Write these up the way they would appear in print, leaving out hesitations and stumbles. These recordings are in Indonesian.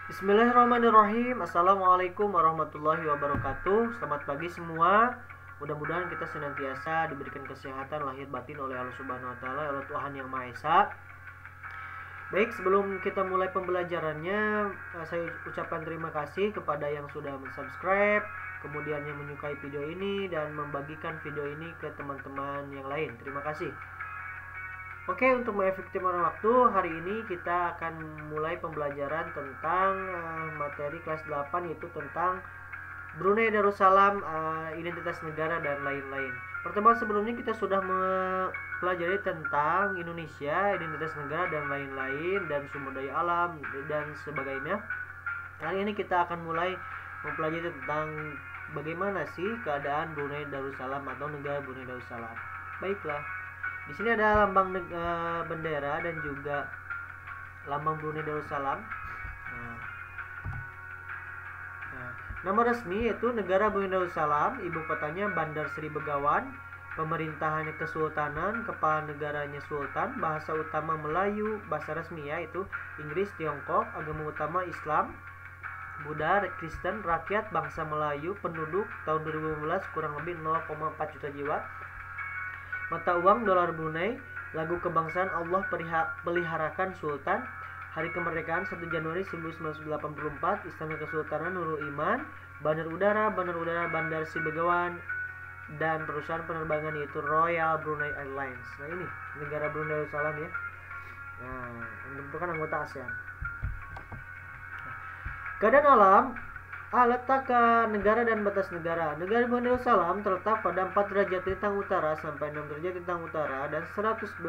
Bismillahirrahmanirrahim. Assalamualaikum warahmatullahi wabarakatuh. Selamat pagi semua. Mudah-mudahan kita senantiasa diberikan kesehatan lahir batin oleh Allah Subhanahu wa taala, oleh Tuhan Yang Maha Esa. Baik, sebelum kita mulai pembelajarannya, saya ucapkan terima kasih kepada yang sudah mensubscribe, kemudian yang menyukai video ini dan membagikan video ini ke teman-teman yang lain. Terima kasih. Oke, untuk mengefektifkan waktu, hari ini kita akan mulai pembelajaran tentang materi kelas 8, yaitu tentang Brunei Darussalam, identitas negara dan lain-lain. Pertemuan sebelumnya kita sudah mempelajari tentang Indonesia, identitas negara dan lain-lain, dan sumber daya alam dan sebagainya. Kali ini kita akan mulai mempelajari tentang bagaimana sih keadaan Brunei Darussalam atau negara Brunei Darussalam. Baiklah. Di sini ada lambang bendera dan juga lambang Brunei Darussalam. Nama resmi yaitu Negara Brunei Darussalam, ibu kotanya Bandar Seri Begawan, pemerintahannya Kesultanan, kepala negaranya Sultan, bahasa utama Melayu, bahasa resmi yaitu Inggris, Tiongkok, agama utama Islam, Buddha, Kristen, rakyat bangsa Melayu, penduduk tahun 2015 kurang lebih 0,4 juta jiwa. Mata uang dolar Brunei, lagu kebangsaan Allah peliharakan Sultan, hari kemerdekaan 1 Januari 1984, Istana Kesultanan Nurul Iman, Bandar Udara Bandar Seri Begawan, dan perusahaan penerbangan yaitu Royal Brunei Airlines. Nah, ini negara Brunei Darussalam ya. Nah, yang merupakan anggota ASEAN. Keadaan alam, letak ke negara dan batas negara. Negara Brunei Darussalam terletak pada 4 derajat lintang utara sampai 6 derajat lintang utara dan 114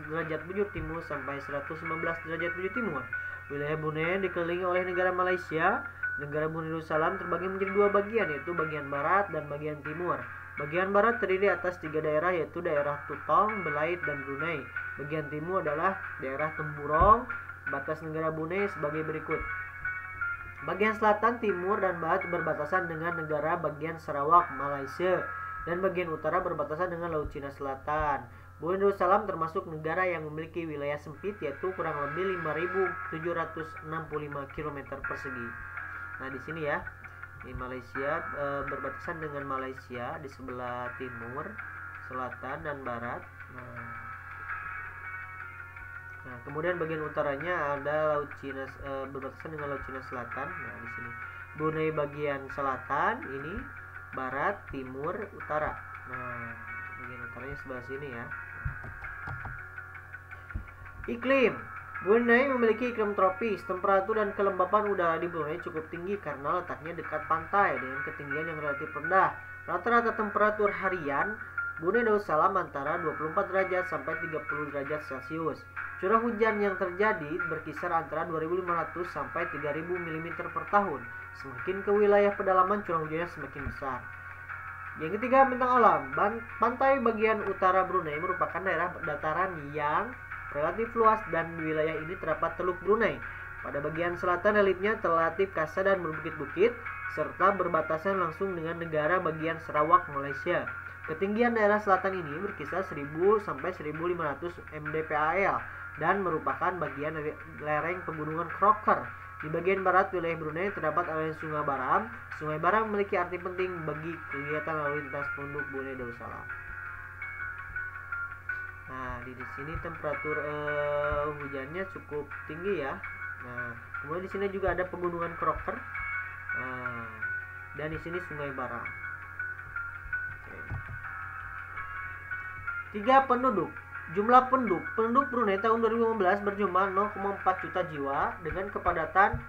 derajat bujur timur sampai 115 derajat bujur timur. Wilayah Brunei dikelilingi oleh negara Malaysia. Negara Brunei Darussalam terbagi menjadi dua bagian, yaitu bagian barat dan bagian timur. Bagian barat terdiri atas 3 daerah, yaitu daerah Tutong, Belait, dan Brunei. Bagian timur adalah daerah Temburong. Batas negara Brunei sebagai berikut. Bagian selatan, timur, dan barat berbatasan dengan negara bagian Sarawak, Malaysia, dan bagian utara berbatasan dengan Laut Cina Selatan. Brunei Darussalam termasuk negara yang memiliki wilayah sempit, yaitu kurang lebih 5.765 km persegi. Nah, di sini ya, di Malaysia berbatasan dengan Malaysia di sebelah timur, selatan, dan barat. Nah, kemudian bagian utaranya ada Laut Cina, berbatasan dengan Laut Cina Selatan. Nah, di sini Brunei bagian selatan, ini barat, timur, utara. Nah, bagian utaranya sebelah sini ya. Iklim, Brunei memiliki iklim tropis. Temperatur dan kelembapan udara di Brunei cukup tinggi karena letaknya dekat pantai dengan ketinggian yang relatif rendah. Rata-rata temperatur harian Brunei Darussalam antara 24 derajat sampai 30 derajat Celcius. Curah hujan yang terjadi berkisar antara 2.500 sampai 3.000 mm per tahun. Semakin ke wilayah pedalaman, curah hujannya semakin besar. Yang ketiga, bentang alam. Pantai bagian utara Brunei merupakan daerah dataran yang relatif luas dan di wilayah ini terdapat Teluk Brunei. Pada bagian selatan reliefnya relatif kasar dan berbukit-bukit serta berbatasan langsung dengan negara bagian Sarawak, Malaysia. Ketinggian daerah selatan ini berkisar 1.000 sampai 1.500 mdpal dan merupakan bagian dari lereng pegunungan Crocker. Di bagian barat wilayah Brunei terdapat aliran Sungai Baram. Sungai Baram memiliki arti penting bagi kegiatan lalu lintas penduduk Brunei Darussalam. Nah, di sini temperatur hujannya cukup tinggi ya. Nah, kemudian di sini juga ada pegunungan Crocker. Nah, dan di sini Sungai Baram. Oke. 3 penduduk. Jumlah penduduk Brunei tahun 2015 berjumlah 0,4 juta jiwa dengan kepadatan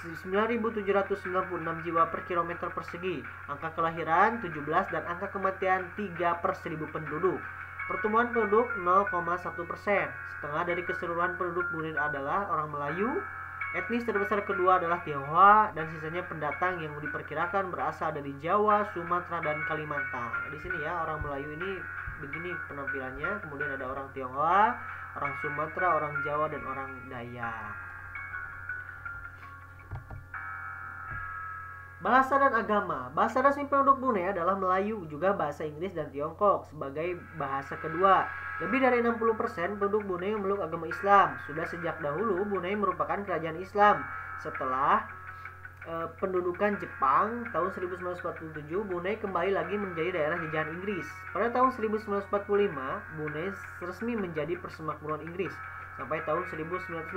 9.796 jiwa per kilometer persegi. Angka kelahiran 17 dan angka kematian 3 per 1.000 penduduk. Pertumbuhan penduduk 0,1%. Setengah dari keseluruhan penduduk Brunei adalah orang Melayu. Etnis terbesar kedua adalah Tionghoa dan sisanya pendatang yang diperkirakan berasal dari Jawa, Sumatera, dan Kalimantan. Di sini ya, orang Melayu ini begini penampilannya, kemudian ada orang Tionghoa, orang Sumatera, orang Jawa, dan orang Dayak. Bahasa dan agama. Bahasa resmi penduduk Brunei adalah Melayu, juga bahasa Inggris dan Tiongkok sebagai bahasa kedua. Lebih dari 60% penduduk Brunei memeluk agama Islam. Sudah sejak dahulu Brunei merupakan kerajaan Islam. Setelah pendudukan Jepang tahun 1947, Brunei kembali lagi menjadi daerah jajahan Inggris. Pada tahun 1945, Brunei resmi menjadi persemakmuran Inggris sampai tahun 1984.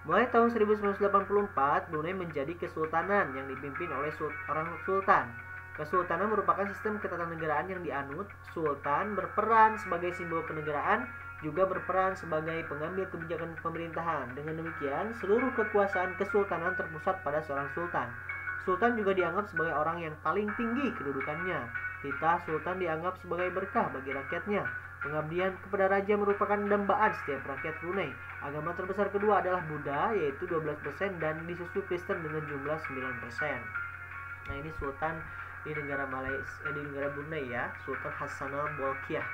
Mulai tahun 1984, Brunei menjadi kesultanan yang dipimpin oleh seorang sultan. Kesultanan merupakan sistem ketatanegaraan yang dianut. Sultan berperan sebagai simbol kenegaraan, juga berperan sebagai pengambil kebijakan pemerintahan. Dengan demikian, seluruh kekuasaan kesultanan terpusat pada seorang sultan. Sultan juga dianggap sebagai orang yang paling tinggi kedudukannya. Titah sultan dianggap sebagai berkah bagi rakyatnya. Pengabdian kepada raja merupakan dambaan setiap rakyat Brunei. Agama terbesar kedua adalah Buddha, yaitu 12%, dan disusul Kristen dengan jumlah 9%. Nah, ini sultan di negara Malaysia, di negara Brunei ya, Sultan Hassanal Bolkiah.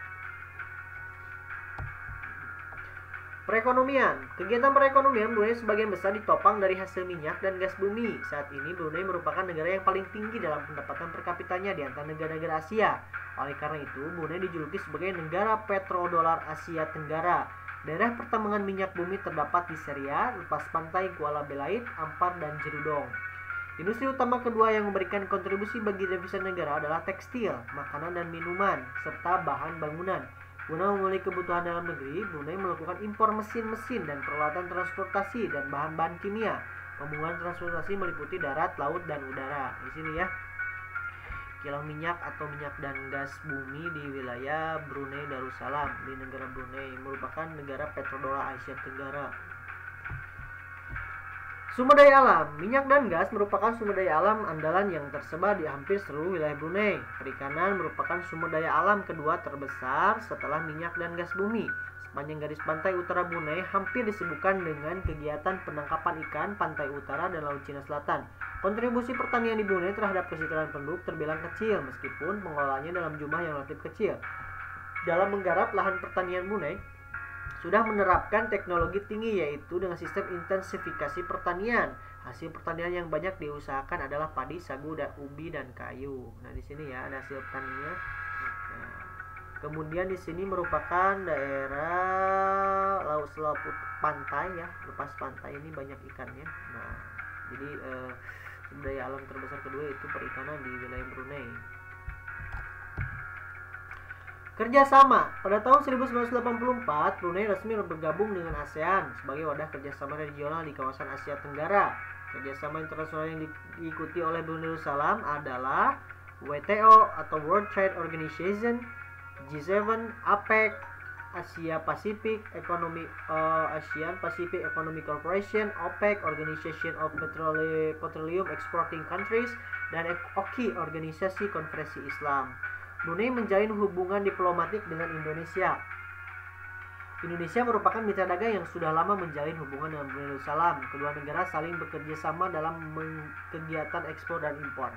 Perekonomian. Kegiatan perekonomian Brunei sebagian besar ditopang dari hasil minyak dan gas bumi. Saat ini Brunei merupakan negara yang paling tinggi dalam pendapatan per kapitanya di antara negara-negara Asia. Oleh karena itu, Brunei dijuluki sebagai negara petrodolar Asia Tenggara. Daerah pertambangan minyak bumi terdapat di Seria, lepas pantai Kuala Belait, Ampar, dan Jerudong. Industri utama kedua yang memberikan kontribusi bagi devisa negara adalah tekstil, makanan dan minuman, serta bahan bangunan. Guna memenuhi kebutuhan dalam negeri, Brunei melakukan impor mesin-mesin dan peralatan transportasi dan bahan-bahan kimia. Pembangunan transportasi meliputi darat, laut, dan udara. Di sini ya, kilang minyak atau minyak dan gas bumi di wilayah Brunei Darussalam di negara Brunei merupakan negara petrodolar Asia Tenggara. Sumber daya alam. Minyak dan gas merupakan sumber daya alam andalan yang tersebar di hampir seluruh wilayah Brunei. Perikanan merupakan sumber daya alam kedua terbesar setelah minyak dan gas bumi. Sepanjang garis pantai utara Brunei hampir disibukkan dengan kegiatan penangkapan ikan pantai utara dan Laut Cina Selatan. Kontribusi pertanian di Brunei terhadap kesejahteraan penduduk terbilang kecil meskipun pengelolaannya dalam jumlah yang relatif kecil. Dalam menggarap lahan pertanian, Brunei sudah menerapkan teknologi tinggi, yaitu dengan sistem intensifikasi pertanian. Hasil pertanian yang banyak diusahakan adalah padi, sagu, dan ubi, dan kayu. Nah, di sini ya ada hasil pertaniannya. Nah, kemudian di sini merupakan daerah laut selaput pantai ya, lepas pantai ini banyak ikannya. Nah, jadi sumber daya alam terbesar kedua itu perikanan di wilayah Brunei. Kerjasama. Pada tahun 1984, Brunei resmi bergabung dengan ASEAN sebagai wadah kerjasama regional di kawasan Asia Tenggara. Kerjasama internasional yang diikuti oleh Brunei Darussalam adalah WTO atau World Trade Organization, G7, APEC, Asia Pacific Economic Asian Pacific Economic Corporation, OPEC, Organization of Petroleum Exporting Countries, dan OKI, Organisasi Konferensi Islam. Brunei menjalin hubungan diplomatik dengan Indonesia. Indonesia merupakan mitra dagang yang sudah lama menjalin hubungan dengan Brunei Darussalam. Kedua negara saling bekerja sama dalam kegiatan ekspor dan impor.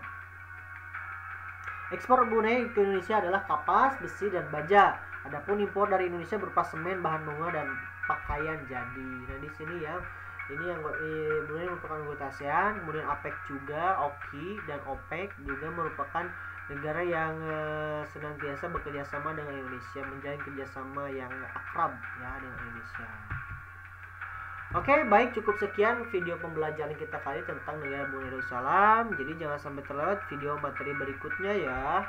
Ekspor Brunei ke Indonesia adalah kapas, besi, dan baja. Adapun impor dari Indonesia berupa semen, bahan bunga, dan pakaian jadi. Nah, di sini ya, ini yang Brunei merupakan anggota ASEAN, kemudian APEC juga, OKI, dan OPEC juga merupakan negara yang senantiasa bekerja sama dengan Indonesia, menjalin kerjasama yang akrab ya dengan Indonesia. Oke, baik, cukup sekian video pembelajaran kita kali tentang negara Brunei Darussalam. Jadi jangan sampai terlewat video materi berikutnya ya.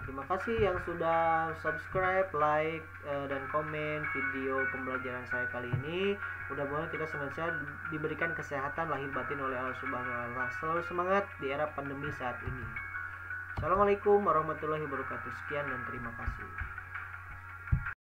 Terima kasih yang sudah subscribe, like, dan komen video pembelajaran saya kali ini. Mudah-mudahan kita senantiasa diberikan kesehatan lahir batin oleh Allah Subhanahu wa Ta'ala. Selalu semangat di era pandemi saat ini. Assalamualaikum warahmatullahi wabarakatuh. Sekian dan terima kasih.